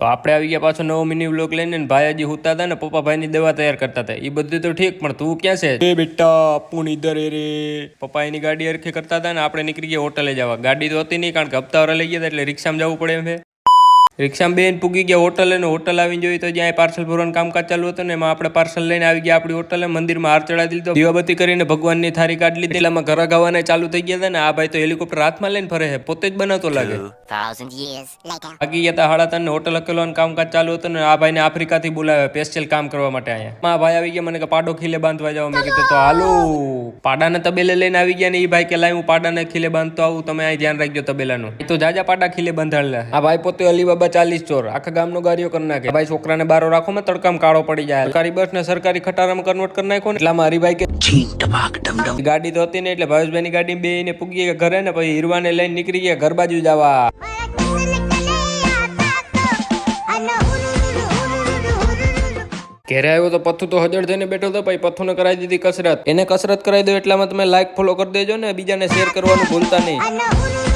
તો આપણે આવી ગયા પાછો નવો મિની વ્લોગ લઈને ને ભાઈ હજી હુતા હતા ને પપ્પા ભાઈની દવા તૈયાર કરતા હતા. એ બધું તો ઠીક પણ તું ક્યાં છે? એ બેટા આપું ઇધર રે. પપ્પા એની ગાડી હરખી કરતા હતા ને આપણે નીકળી ગયા હોટલે જવા. ગાડી તો હતી નહીં કારણ કે હપ્તાવાળા લઈ ગયા હતા એટલે રિક્ષામાં જવું પડે એમ છે. રિક્ષામાં બેન પૂગી ગયા હોટલે ને હોટલ આવીને જોઈ તો જ્યાં પાર્સલ ભરવાનું કામકાજ ચાલુ હતું ને એમાં આપણે પાર્સલ લઈને આવી ગયા આપણી હોટલે. મંદિરમાં હાર ચડાવી દીધો, દીવાબત્તી કરીને ભગવાનની થારી કાઢી લીધી. એટલામાં ઘર ગાવાના ચાલુ થઈ ગયા હતા ને આ ભાઈ તો હેલિકોપ્ટર હાથમાં લઈને ફરે છે, પોતે જ બનાવતો લાગે. 2000 years later. બાકી ગયા હતા 3:30 હોટલ અકેલવાનું કામકાજ ચાલુ હતું ને આ ભાઈને આફ્રિકાથી બોલાવે સ્પેશિયલ કામ કરવા માટે. અહીંયા ભાઈ આવી ગયા, મને કે પાડો ખીલે બાંધવા જાવ. મેં કીધું તો હાલો. પાડાને તબેલે લઈને આવી ગયા ને એ ભાઈ કે લાય હું પાડાને ખીલે બાંધતો આવું, તમે અહીં ધ્યાન રાખજો તબેલાનું. તો જાજા પાડા ખીલે બાંધાડેલા. આ ભાઈ પોતે અલીબાબા 40 ચોર, આખા ગામનો ગાડીઓ કરી નાખે. ભાઈ છોકરાને બારો રાખો માં તડકામ કાળો પડી જાય. સરકારી બસ ને સરકારી ખટારામાં કન્વર્ટ કરી નાખો ને એટલામાં હરીભાઈ કે ગાડી તો હતી ને એટલે ભાવેશભાઈ ની ગાડી બેને પૂગી ગયા ઘરે ને પછી હીરવાને લઈને નીકળી ગયા ઘર બાજુ જવા. ઘેરે આવ્યો તો પથ્થુ તો હજળ થઈને બેઠો હતો. પછી પથ્થુને કરાવી દીધી કસરત. એને કસરત કરાવી દો એટલામાં તમે લાઈક ફોલો કરી દેજો ને બીજાને શેર કરવાનું ભૂલતા નહીં.